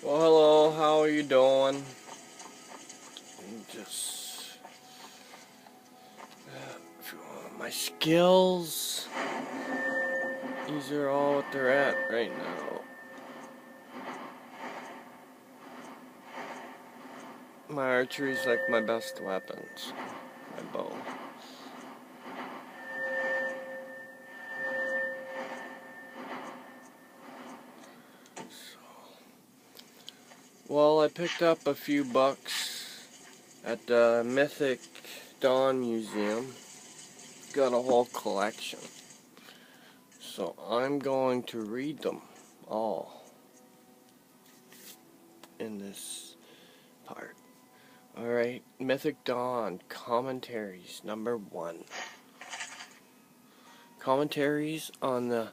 Well, hello, how are you doing? Just if you want my skills, these are all what they're at right now. My archery is like my best weapons, my bow. Well, I picked up a few books at the Mythic Dawn Museum. Got a whole collection. So I'm going to read them all in this part. Alright, Mythic Dawn, Commentaries, number 1. Commentaries on the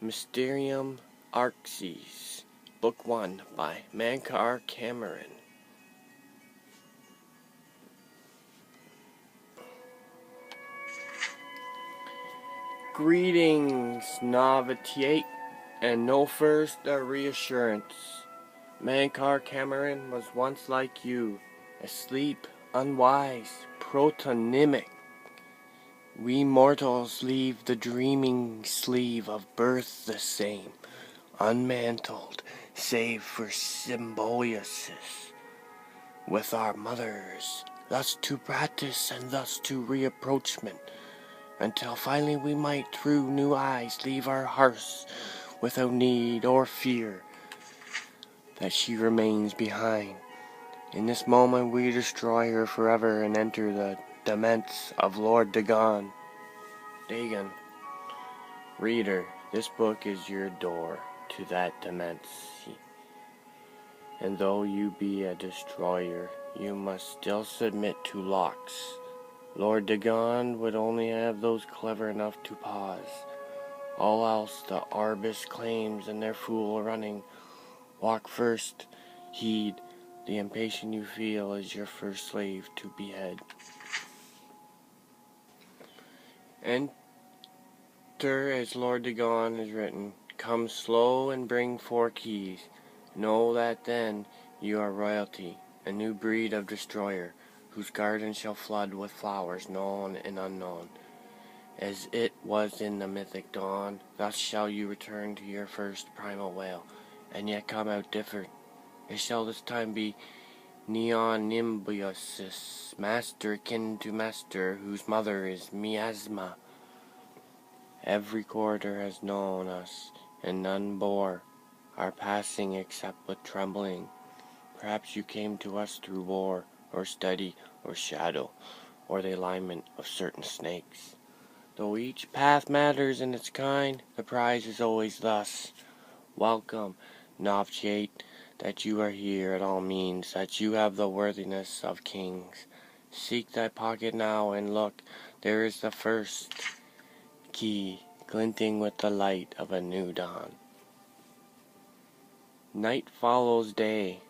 Mysterium XARXES, Book 1 by Mankar Cameron. Greetings, novitate, and know first a reassurance. Mankar Cameron was once like you, asleep, unwise, protonymic. We mortals leave the dreaming sleeve of birth the same, unmantled, save for symbiosis with our mothers, thus to practice and thus to reapproachment, until finally we might through new eyes leave our hearths without need or fear that she remains behind. In this moment we destroy her forever and enter the demesne of Lord Dagon. Reader, this book is your door to that demesne. And though you be a destroyer, you must still submit to locks. Lord Dagon would only have those clever enough to pause. All else the Arbus claims and their fool running. Walk first, heed, the impatient you feel is your first slave to behead. Enter as Lord Dagon is written. Come slow and bring 4 keys. Know that then you are royalty, a new breed of destroyer, whose garden shall flood with flowers known and unknown. As it was in the mythic dawn, thus shall you return to your first primal whale, and yet come out different. It shall this time be Neonimbiosis, master akin to master, whose mother is miasma. Every quarter has known us, and none bore our passing except with trembling. Perhaps you came to us through war, or study, or shadow, or the alignment of certain snakes. Though each path matters in its kind, the prize is always thus. Welcome, novitiate, that you are here at all means, that you have the worthiness of kings. Seek thy pocket now and look, there is the first key, glinting with the light of a new dawn. Night follows day,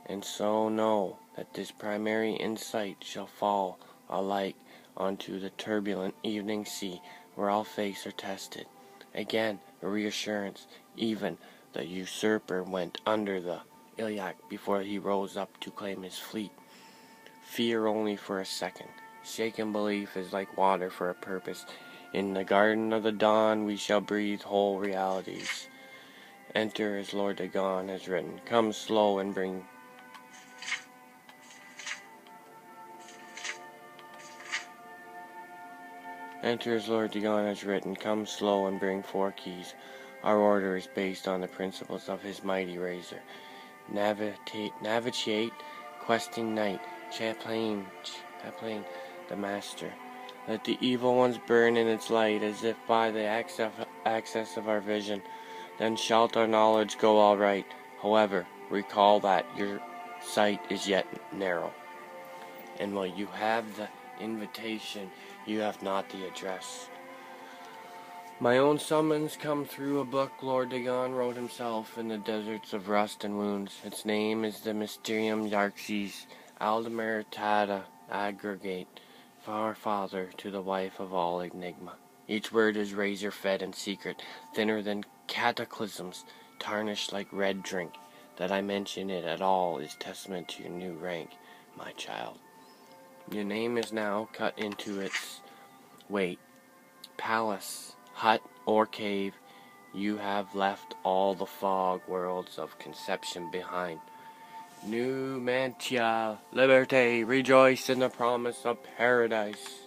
and so know that this primary insight shall fall alike onto the turbulent evening sea, where all fates are tested. Again, a reassurance, even the usurper went under the Iliac before he rose up to claim his fleet. Fear only for a second. Shaken belief is like water for a purpose. In the garden of the dawn we shall breathe whole realities. Enter as Lord Dagon has written. Come slow and bring Enter as Lord Dagon has written. Come slow and bring 4 keys. Our order is based on the principles of his mighty razor. Navigate, questing night. Chaplain, the master. Let the evil ones burn in its light, as if by the access of our vision. Then shalt our knowledge go all right. However, recall that your sight is yet narrow. And while you have the invitation, you have not the address. My own summons come through a book Lord Dagon wrote himself in the deserts of rust and wounds. Its name is the Mysterium XARXES, Aldemeritata aggregate, far father to the wife of all enigma. Each word is razor-fed and secret, thinner than cataclysms, tarnished like red drink. That I mention it at all is testament to your new rank, my child. Your name is now cut into its weight. Palace, hut, or cave, you have left all the fog worlds of conception behind. Numantia, liberté, rejoice in the promise of paradise.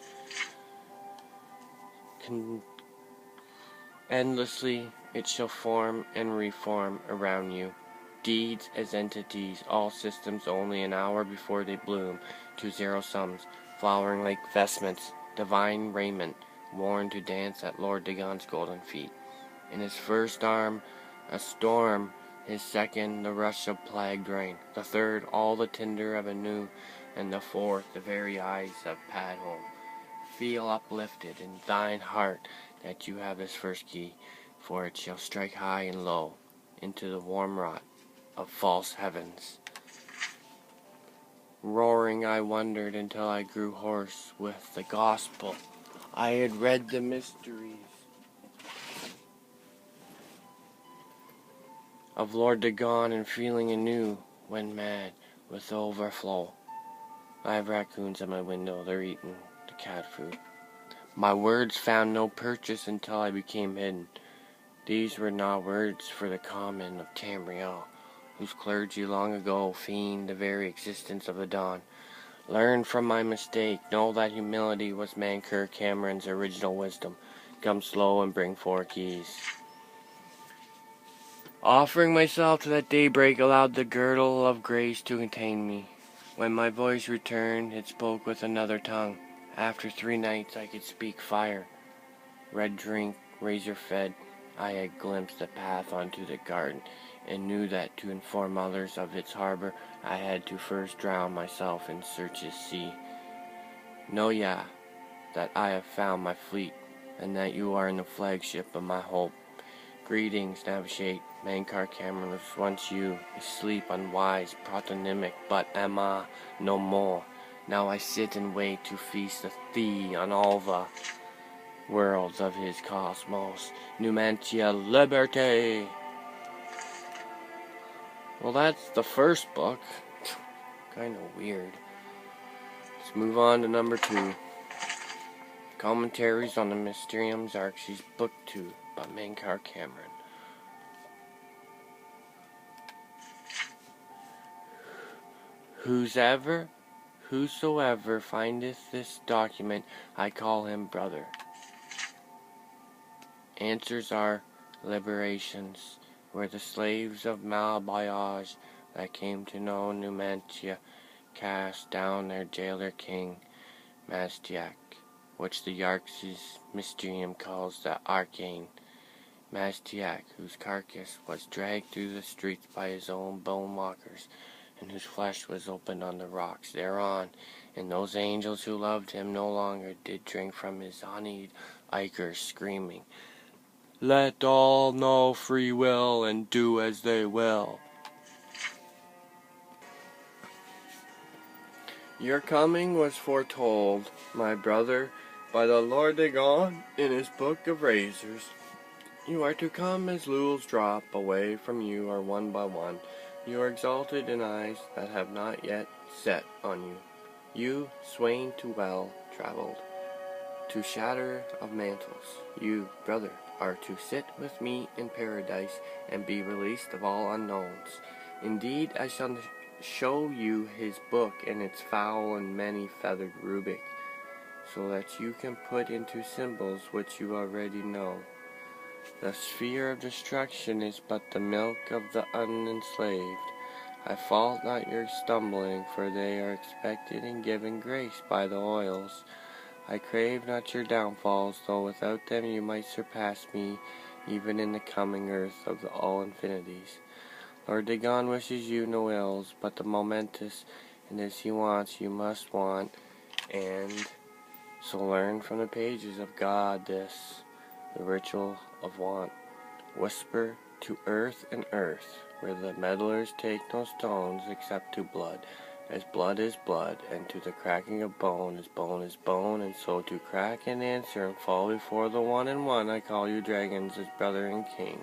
Endlessly it shall form and reform around you. Deeds as entities, all systems only an hour before they bloom to zero sums, flowering like vestments, divine raiment, worn to dance at Lord Dagon's golden feet. In his first arm, a storm, his second, the rush of plagued rain, the third, all the tinder of Anu, and the fourth, the very eyes of Padhom. Feel uplifted in thine heart that you have this first key, for it shall strike high and low into the warm rot of false heavens. Roaring I wondered until I grew hoarse with the gospel. I had read the mysteries of Lord Dagon, and feeling anew, went mad with overflow. I have raccoons at my window, they're eating the cat food. My words found no purchase until I became hidden. These were not words for the common of Tamriel, whose clergy long ago feigned the very existence of the dawn. Learn from my mistake, know that humility was Mankar Cameron's original wisdom. Come slow and bring 4 keys. Offering myself to that daybreak allowed the girdle of grace to contain me. When my voice returned, it spoke with another tongue. After 3 nights I could speak fire. Red drink, razor fed, I had glimpsed the path onto the garden, and knew that to inform others of its harbor, I had to first drown myself in Search's sea. Know ya that I have found my fleet, and that you are in the flagship of my hope. Greetings, Navigate. Mankar Cameron was once you, asleep, unwise, protonymic, but am I no more. Now I sit and wait to feast a thee on all the worlds of his cosmos. Numantia Liberté. Well, that's the first book. Kind of weird. Let's move on to number 2. Commentaries on the Mysterium XARXES, Book 2 by Mankar Cameron. Whosoever findeth this document, I call him brother. Answers are liberations, where the slaves of Malbayaj that came to know Numantia cast down their jailer king, Mastiak, which the XARXES Mysterium calls the Arcane. Mastiak, whose carcass was dragged through the streets by his own bone walkers, and whose flesh was opened on the rocks thereon, and those angels who loved him no longer did drink from his honeyed ichor, screaming, "Let all know free will, and do as they will." Your coming was foretold, my brother, by the Lord Dagon in his book of razors. You are to come as lules drop away from you are one by one. You are exalted in eyes that have not yet set on you. You, swain too well traveled, to shatter of mantles. You, brother, are to sit with me in paradise and be released of all unknowns. Indeed, I shall show you his book and its foul and many-feathered rubric, so that you can put into symbols which you already know. The sphere of destruction is but the milk of the unenslaved. I fault not your stumbling, for they are expected and given grace by the oils. I crave not your downfalls, though without them you might surpass me, even in the coming earth of the all infinities. Lord Dagon wishes you no ills, but the momentous, and as he wants, you must want, and so learn from the pages of God this, the ritual of want. Whisper to earth and earth, where the meddlers take no stones except to blood, as blood is blood, and to the cracking of bone is bone, and so to crack and answer and fall before the one and one, I call you dragons as brother and king.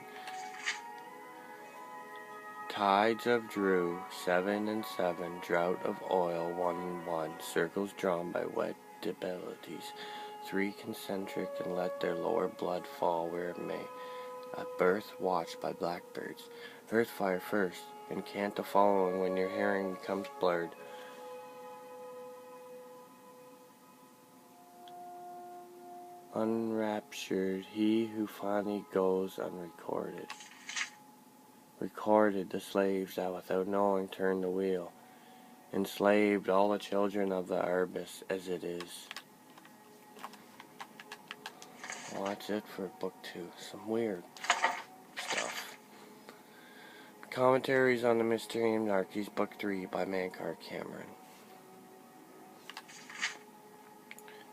Tides of Drew, 7 and 7, drought of oil, 1 and 1, circles drawn by wet debilities, 3 concentric, and let their lower blood fall where it may. A birth watched by blackbirds, earth fire first, and cant the following when your hearing becomes blurred. Unraptured, he who finally goes unrecorded. Recorded the slaves that without knowing turn the wheel, enslaved all the children of the Arbus as it is. Well, that's it for book 2. Some weird stuff. Commentaries on the Mysterium XARXES, book 3 by Mankar Cameron.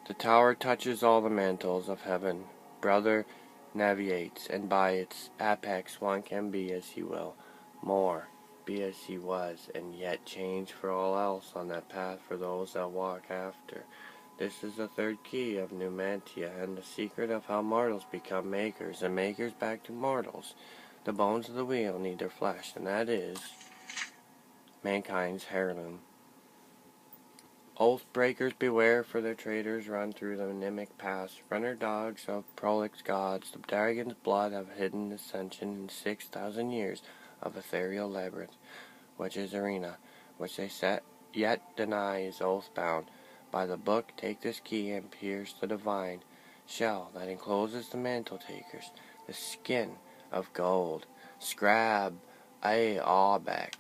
The tower touches all the mantles of heaven. Brother navigates, and by its apex one can be as he will. More, be as he was, and yet change for all else on that path for those that walk after. This is the third key of Numantia, and the secret of how mortals become makers, and makers back to mortals. The bones of the wheel need their flesh, and that is mankind's heirloom. Oath breakers beware, for their traitors run through the mnemic paths. Runner dogs of prolix gods, the dragon's blood have hidden ascension in 6,000 years of ethereal labyrinth, which is arena, which they yet deny is oath bound. By the book take this key and pierce the divine shell that encloses the mantle takers, the skin of gold. Scrab a aubex.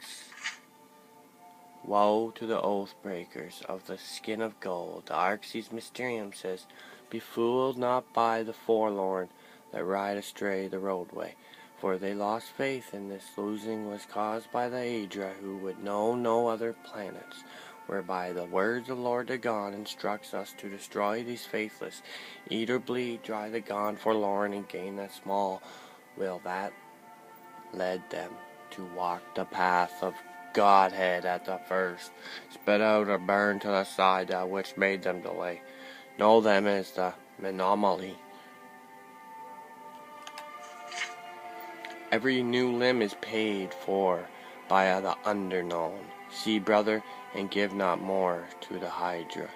Woe to the oath breakers of the skin of gold. The XARXES Mysterium says, be fooled not by the forlorn that ride astray the roadway, for they lost faith, and this losing was caused by the Aedra, who would know no other planets, whereby the words of Lord Dagon instructs us to destroy these faithless. Eat or bleed, dry the gone forlorn, and gain that small will that led them to walk the path of Godhead at the first, spit out or burn to the side that which made them delay. Know them as the anomaly. Every new limb is paid for by the underknown. See, brother, and give not more to the Hydra.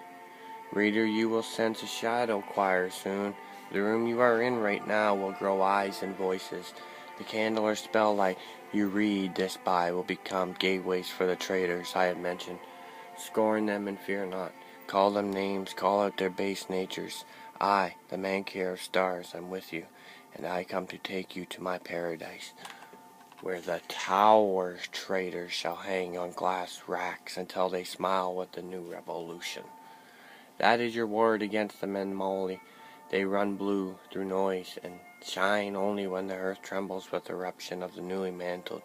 Reader, you will sense a shadow choir soon. The room you are in right now will grow eyes and voices. The candle or spell light you read this by will become gateways for the traitors I have mentioned. Scorn them and fear not. Call them names, call out their base natures. I, the Mankar of stars, am with you, and I come to take you to my paradise, where the tower's traitors shall hang on glass racks until they smile with the new revolution. That is your word against the Menmoli. They run blue through noise and shine only when the earth trembles with the eruption of the newly mantled.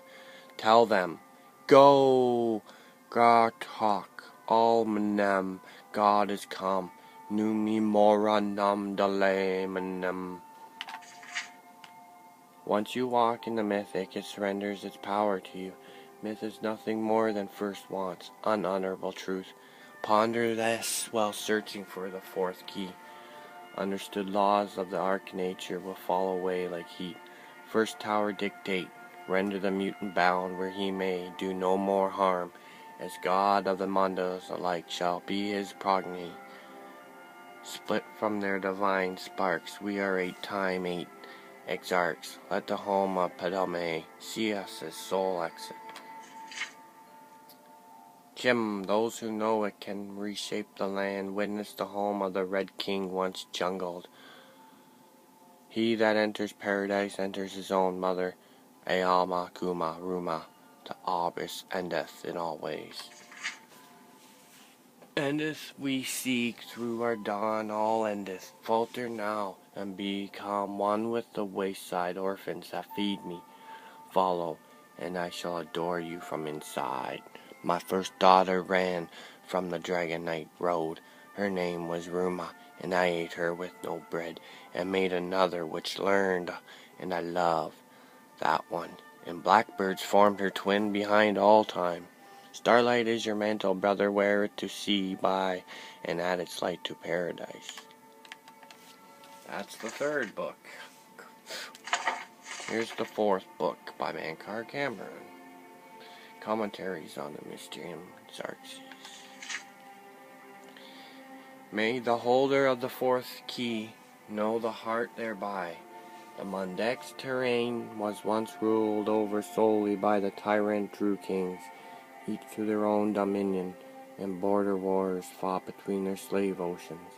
Tell them, go, Gartok, all menem, God is come, numi mora num delemenem. Once you walk in the mythic, it surrenders its power to you. Myth is nothing more than first wants, unhonorable truth. Ponder this while searching for the fourth key. Understood laws of the arc nature will fall away like heat. First tower dictate, render the mutant bound where he may do no more harm, as God of the mundos alike shall be his progeny. Split from their divine sparks, we are 8 times 8 XARXES. Let the home of Padome see us as soul exit. Jim, those who know it can reshape the land. Witness the home of the Red King once jungled. He that enters paradise enters his own mother. Ealma Kuma Ruma. The Arbus endeth in all ways. Endeth we seek through our dawn, all endeth. Falter now, and become one with the wayside orphans that feed me. Follow, and I shall adore you from inside. My first daughter ran from the Dragon Knight road. Her name was Ruma, and I ate her with no bread, and made another which learned, and I love that one. And blackbirds formed her twin behind all time. Starlight is your mantle, brother, wear it to see by, and add its light to paradise. That's the third book. Here's the fourth book by Mankar Cameron. Commentaries on the Mysterium XARXES. May the holder of the fourth key know the heart thereby. The Mundex terrain was once ruled over solely by the tyrant Drew kings, each to their own dominion, and border wars fought between their slave oceans.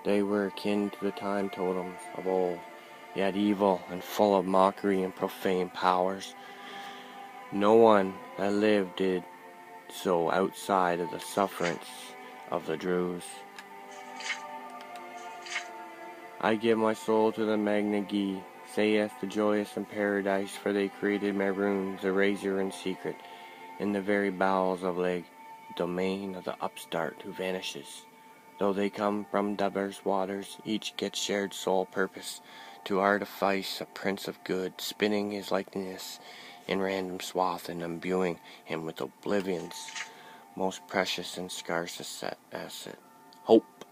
They were akin to the time totems of old, yet evil and full of mockery and profane powers. No one that lived did so outside of the sufferance of the Druze. I give my soul to the Magnagi, saith the joyous in paradise, for they created my runes, the razor in secret, in the very bowels of Leg, domain of the upstart who vanishes. Though they come from diverse waters, each gets shared sole purpose, to artifice a prince of good, spinning his likeness in random swath and imbuing him with oblivion's most precious and scarce asset, hope.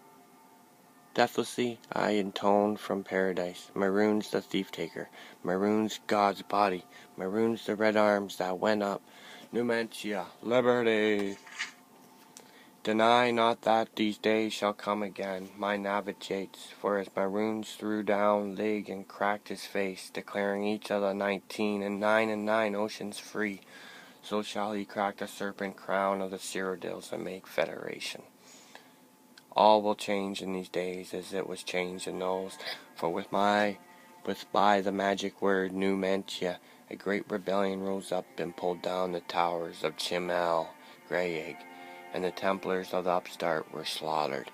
Deathlessly I intone from paradise, maroons the thief-taker, maroons God's body, maroons the red arms that went up, Numantia, liberty. Deny not that these days shall come again, my navigates, for as maroons threw down Lig and cracked his face, declaring each of the 19 and 9 oceans free, so shall he crack the serpent crown of the Cyrodiils and make federation. All will change in these days as it was changed in those, for by the magic word Numantia, a great rebellion rose up and pulled down the towers of Chimel, Greyegg, and the Templars of the upstart were slaughtered,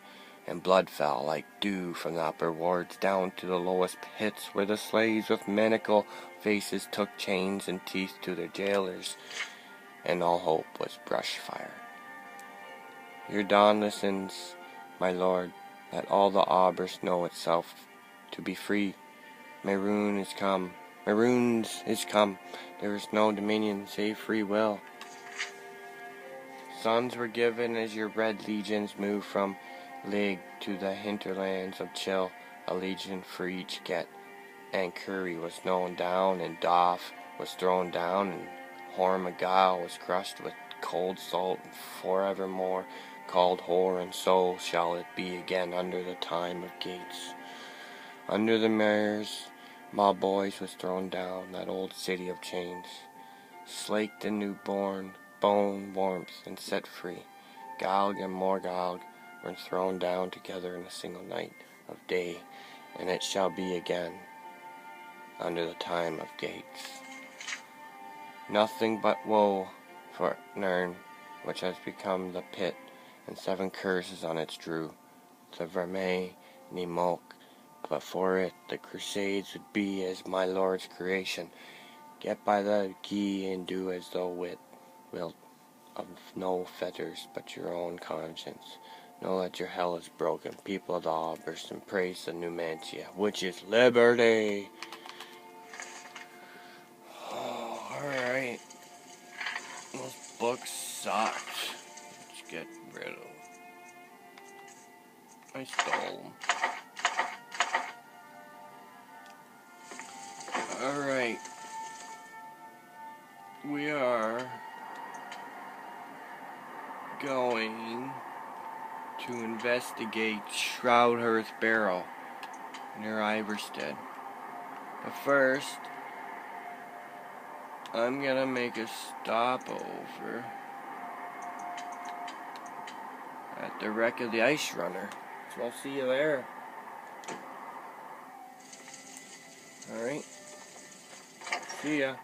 and blood fell like dew from the upper wards down to the lowest pits, where the slaves with maniacal faces took chains and teeth to their jailers, and all hope was brush fire. Your dawn listens, my lord, let all the Aubers know itself to be free. Maroons is come, there is no dominion save free will. Sons were given as your red legions moved from Lig to the hinterlands of Chill, a legion for each get, and Curry was known down, and Doff was thrown down, and Hormagal was crushed with cold salt, and forevermore called whore, and so shall it be again under the time of gates. Under the mares, my boys was thrown down, that old city of chains, slaked and newborn, bone warmth, and set free. Galg and Morgalg were thrown down together in a single night of day, and it shall be again under the time of gates. Nothing but woe for Nern, which has become the pit, and 7 curses on its drew, the Vermeil, Nimok, but for it the crusades would be as my lord's creation. Get by the key and do as thou wilt, of no fetters but your own conscience. Know that your hell is broken, people of the Aubers, and praise the Numantia, which is liberty. Oh, alright. Those books sucked. Let's get rid of them. I stole them. Alright. We are going to investigate Shroudhearth Barrow near Iverstead. But first, I'm gonna make a stopover at the wreck of the Ice Runner. So I'll see you there. Alright. See ya.